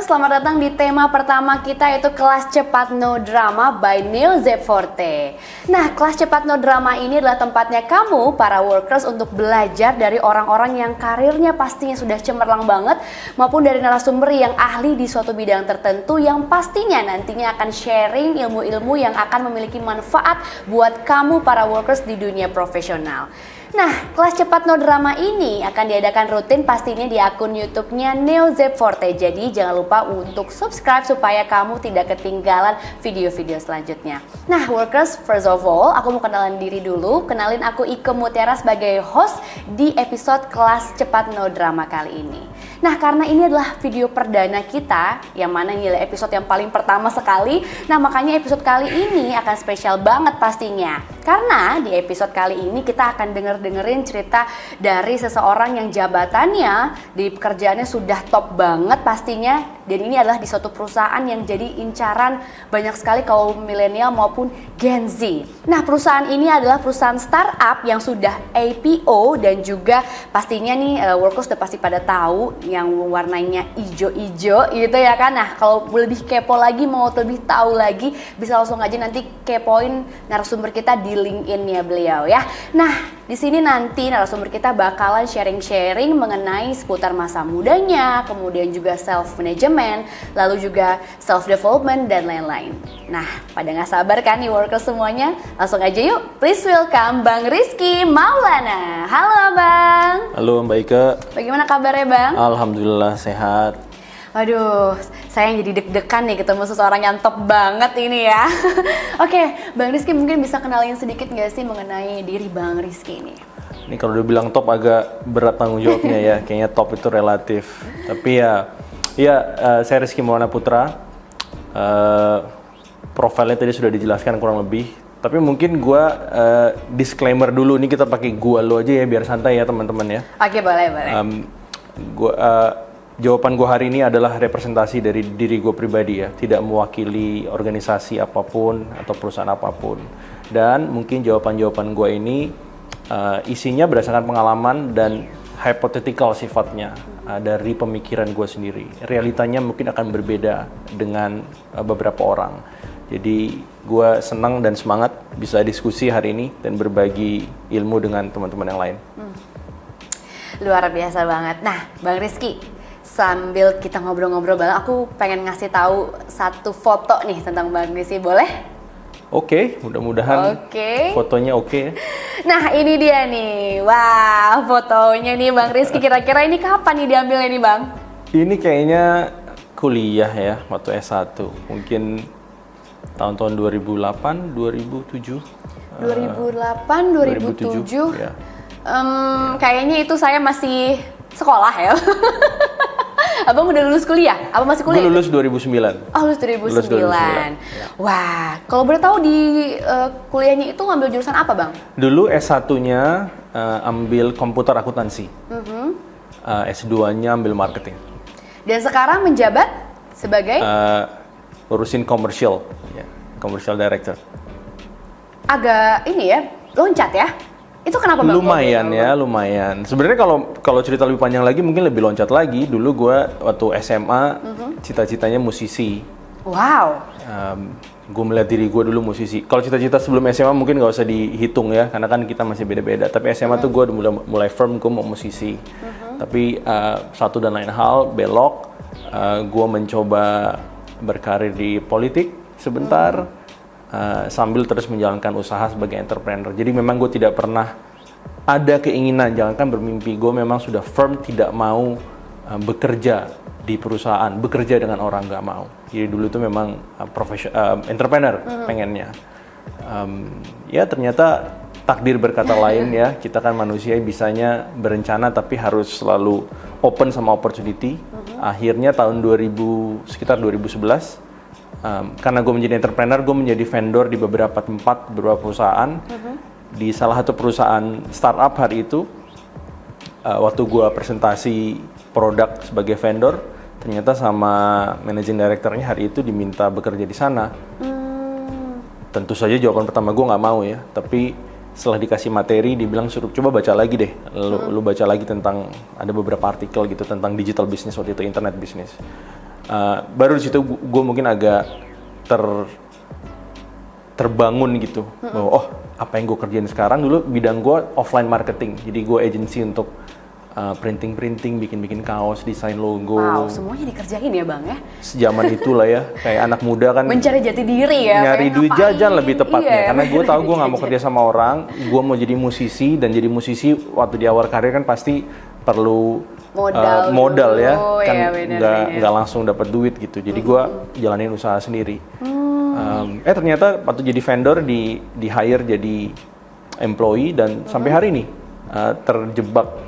Workers, selamat datang di tema pertama kita, yaitu kelas cepat no drama by Neo Zeforte. Nah, kelas cepat no drama ini adalah tempatnya kamu, para workers, untuk belajar dari orang-orang yang karirnya pastinya sudah cemerlang banget, maupun dari narasumber yang ahli di suatu bidang tertentu yang pastinya nantinya akan sharing ilmu-ilmu yang akan memiliki manfaat buat kamu, para workers, di dunia profesional. Nah, kelas cepat no drama ini akan diadakan rutin pastinya di akun YouTube-nya Neo Zeforte. Jadi jangan lupa untuk subscribe supaya kamu tidak ketinggalan video-video selanjutnya. Nah, workers, first of all, aku mau kenalan diri dulu. Kenalin, aku Ike Mutiara sebagai host di episode kelas cepat no drama kali ini. Nah, karena ini adalah video perdana kita, yang mana ini adalah episode yang paling pertama sekali. Nah, makanya episode kali ini akan spesial banget pastinya. Karena di episode kali ini kita akan dengerin cerita dari seseorang yang jabatannya di pekerjaannya sudah top banget pastinya. Dan ini adalah di suatu perusahaan yang jadi incaran banyak sekali kaum milenial maupun Gen Z. Nah, perusahaan ini adalah perusahaan startup yang sudah IPO, dan juga pastinya nih workers udah pasti pada tahu yang warnanya ijo-ijo gitu ya kan. Nah, kalau lebih kepo lagi, mau lebih tahu lagi, bisa langsung aja nanti kepoin narasumber kita di LinkedIn-nya beliau ya. Nah, di sini nanti narasumber kita bakalan sharing-sharing mengenai seputar masa mudanya, kemudian juga self-management, lalu juga self-development, dan lain-lain. Nah, pada nggak sabar kan nih workers semuanya? Langsung aja yuk, please welcome Bang Rizky Maulana. Halo Bang. Halo Mbak Ike. Bagaimana kabarnya Bang? Alhamdulillah sehat. Waduh, saya jadi deg-degan nih ketemu seseorang yang top banget ini ya. Oke, Bang Rizky mungkin bisa kenalin sedikit nggak sih mengenai diri Bang Rizky ini? Ini kalau dibilang top agak berat tanggung jawabnya ya. Kayaknya top itu relatif. Tapi saya Rizky Maulana Putra. Profilnya tadi sudah dijelaskan kurang lebih. Tapi mungkin gue disclaimer dulu, ini kita pakai gua lo aja ya biar santai ya teman-teman ya. Oke, boleh. Jawaban gue hari ini adalah representasi dari diri gue pribadi ya, tidak mewakili organisasi apapun atau perusahaan apapun. Dan mungkin jawaban-jawaban gue ini isinya berdasarkan pengalaman dan hypothetical sifatnya dari pemikiran gue sendiri. Realitanya mungkin akan berbeda dengan beberapa orang. Jadi gue senang dan semangat bisa diskusi hari ini dan berbagi ilmu dengan teman-teman yang lain. Luar biasa banget. Nah, Bang Rizky, sambil kita ngobrol-ngobrol bareng, aku pengen ngasih tahu satu foto nih tentang Bang Rizky, boleh? Oke, mudah-mudahan fotonya oke. Nah, ini dia nih. Wah, fotonya nih Bang Rizky. Kira-kira ini kapan nih diambilnya nih Bang? Ini kayaknya kuliah ya, waktu S1. Mungkin tahun-tahun 2008, 2007. 2008, 2007. Ya. Kayaknya itu saya masih sekolah ya. Abang udah lulus kuliah? Apa masih kuliah? Gue lulus 2009. Oh, lulus 2009. Ya. Wah, kalau boleh tahu di kuliahnya itu ngambil jurusan apa, Bang? Dulu S1-nya ambil komputer akuntansi. S2-nya ambil marketing. Dan sekarang menjabat sebagai? Urusin commercial, ya, commercial director. Agak ini ya, loncat ya? Itu kenapa Bang? Lumayan. Sebenarnya kalau cerita lebih panjang lagi mungkin lebih loncat lagi. Dulu gue waktu SMA cita-citanya musisi. Wow. Gue melihat diri gue dulu musisi. Kalau cita-cita sebelum SMA mungkin nggak usah dihitung ya, karena kan kita masih beda-beda. Tapi SMA tuh gue mulai firm gue mau musisi. Tapi satu dan lain hal belok. Gue mencoba berkarir di politik sebentar. Sambil terus menjalankan usaha sebagai entrepreneur. Jadi memang gue tidak pernah ada keinginan, jangankan bermimpi, gue memang sudah firm tidak mau bekerja di perusahaan, bekerja dengan orang, nggak mau. Jadi dulu itu memang entrepreneur pengennya. Ya ternyata takdir berkata lain ya, kita kan manusia bisanya berencana tapi harus selalu open sama opportunity. Akhirnya tahun sekitar 2011, karena gue menjadi entrepreneur, gue menjadi vendor di beberapa tempat, beberapa perusahaan. Di salah satu perusahaan startup hari itu, waktu gue presentasi produk sebagai vendor, ternyata sama managing directornya hari itu diminta bekerja di sana. Tentu saja jawaban pertama gue nggak mau ya, tapi setelah dikasih materi, dibilang suruh coba baca lagi deh, lu baca lagi tentang, ada beberapa artikel gitu tentang digital business waktu itu, internet business. baru di situ gue mungkin agak terbangun gitu bahwa oh apa yang gue kerjain sekarang. Dulu bidang gue offline marketing, jadi gue agency untuk printing, bikin kaos, desain logo. Wow, semuanya dikerjain ya Bang ya? Sejaman itulah ya, kayak anak muda kan. Mencari jati diri ya? Nyari duit jajan lebih tepatnya. Iya, Karena gue tahu gue nggak mau kerja sama orang, gue mau jadi musisi, dan jadi musisi waktu di awal karir kan pasti perlu modal ya, kan nggak langsung dapat duit gitu. Jadi gue jalanin usaha sendiri. Ternyata waktu jadi vendor di hire jadi employee, dan sampai hari ini terjebak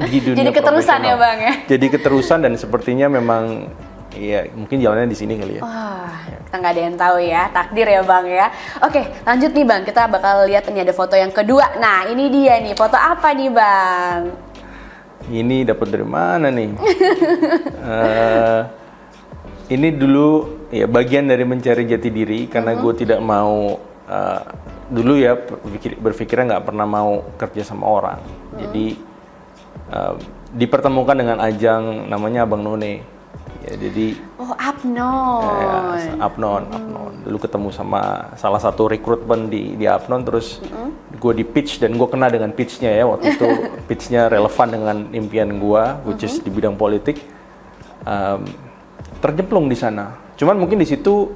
di dunia jadi keterusan ya Bang ya? Jadi keterusan, dan sepertinya memang ya mungkin jalannya di sini kali ya. Kita nggak ada yang tahu ya, takdir ya Bang ya. Oke, lanjut nih Bang, kita bakal lihat ini ada foto yang kedua. Nah ini dia nih, foto apa nih Bang? Ini dapat dari mana nih? Ini dulu ya bagian dari mencari jati diri, karena gue tidak mau dulu ya berpikirnya nggak pernah mau kerja sama orang. Jadi dipertemukan dengan ajang namanya Abang None. Ya, jadi Apnon. Apnon. Dulu ketemu sama salah satu rekrutmen di Apnon, terus gue di pitch, dan gue kena dengan pitchnya ya waktu itu. Pitchnya relevan dengan impian gue, which is di bidang politik. Terjemplung di sana. Cuman mungkin di situ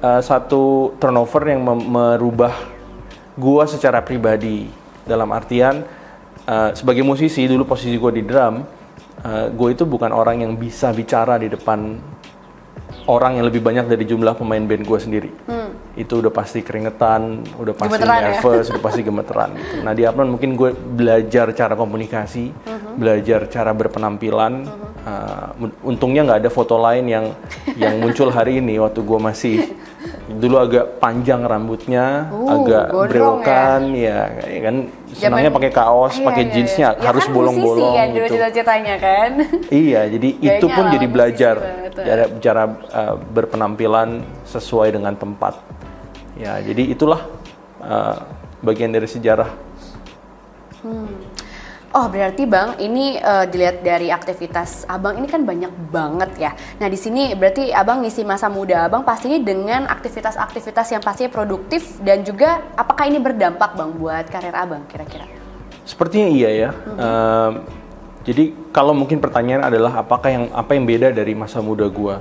satu turnover yang merubah gue secara pribadi, dalam artian sebagai musisi dulu posisi gue di drum, gue itu bukan orang yang bisa bicara di depan orang yang lebih banyak dari jumlah pemain band gue sendiri. Itu udah pasti keringetan, udah pasti gemeteran nervous, udah pasti gemeteran gitu. Nah di Apnon mungkin gue belajar cara komunikasi, belajar cara berpenampilan. Untungnya nggak ada foto lain yang muncul hari ini. Waktu gue masih dulu agak panjang rambutnya, agak brewokan ya kan, senangnya pakai kaos, pakai jeansnya ya, harus kan bolong-bolong kan, gitu. Cita-citanya kan. Iya, jadi itu pun jadi belajar cara berpenampilan sesuai dengan tempat. Ya, jadi itulah bagian dari sejarah. Oh berarti Bang, ini dilihat dari aktivitas Abang ini kan banyak banget ya. Nah di sini berarti Abang ngisi masa muda Abang pastinya dengan aktivitas-aktivitas yang pastinya produktif, dan juga apakah ini berdampak Bang buat karir Abang kira-kira? Sepertinya iya ya. Jadi kalau mungkin pertanyaan adalah apa yang beda dari masa muda gua.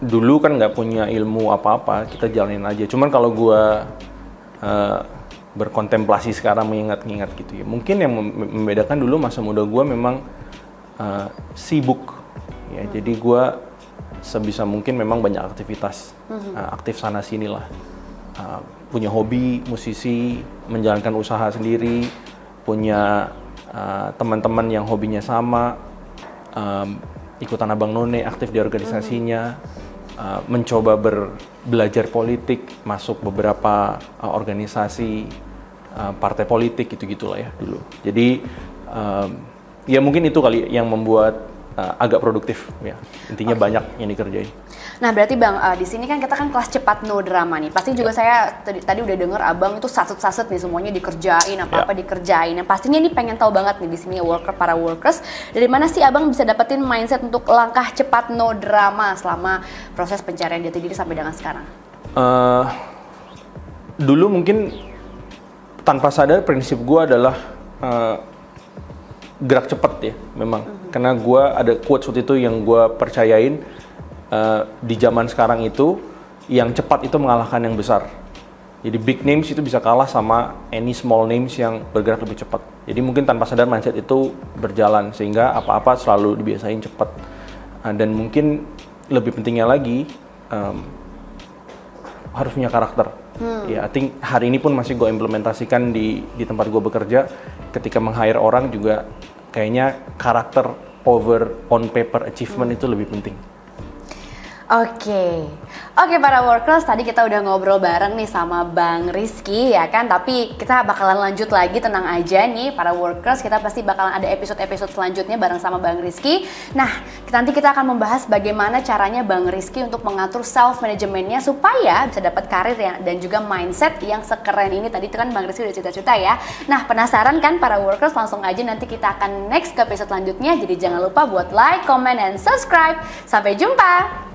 Dulu kan nggak punya ilmu apa-apa, kita jalanin aja. Cuman kalau gua berkontemplasi sekarang, mengingat-ingat gitu ya. Mungkin yang membedakan dulu masa muda gue memang sibuk ya. Jadi gue sebisa mungkin memang banyak aktivitas, aktif sana sini lah. Punya hobi musisi, menjalankan usaha sendiri, punya teman-teman yang hobinya sama, ikutan Abang None, aktif di organisasinya, mencoba belajar politik, masuk beberapa organisasi partai politik gitu-gitulah ya dulu. Jadi ya mungkin itu kali yang membuat agak produktif ya. Intinya banyak yang dikerjain. Nah berarti Bang, di sini kan kita kan kelas cepat no drama nih. Pasti juga saya tadi udah denger Abang itu saset-saset nih, semuanya dikerjain, apa-apa dikerjain. Yang pastinya ini pengen tahu banget nih di sini para workers, dari mana sih Abang bisa dapetin mindset untuk langkah cepat no drama selama proses pencarian jati diri sampai dengan sekarang? Dulu mungkin tanpa sadar prinsip gue adalah gerak cepat ya memang. Karena gue ada quotes waktu itu yang gue percayain, di zaman sekarang itu yang cepat itu mengalahkan yang besar. Jadi big names itu bisa kalah sama any small names yang bergerak lebih cepat. Jadi mungkin tanpa sadar mindset itu berjalan sehingga apa-apa selalu dibiasain cepat. Dan mungkin lebih pentingnya lagi harus punya karakter. Ya, I think hari ini pun masih gue implementasikan di tempat gue bekerja. Ketika meng-hire orang juga kayaknya karakter over on paper achievement itu lebih penting. Oke para workers, tadi kita udah ngobrol bareng nih sama Bang Rizky ya kan. Tapi kita bakalan lanjut lagi, tenang aja nih para workers. Kita pasti bakalan ada episode-episode selanjutnya bareng sama Bang Rizky. Nah, nanti kita akan membahas bagaimana caranya Bang Rizky untuk mengatur self managementnya supaya bisa dapat karir dan juga mindset yang sekeren ini. Tadi itu kan Bang Rizky udah cerita-cerita ya. Nah, penasaran kan para workers? Langsung aja nanti kita akan next ke episode selanjutnya. Jadi jangan lupa buat like, comment, and subscribe. Sampai jumpa.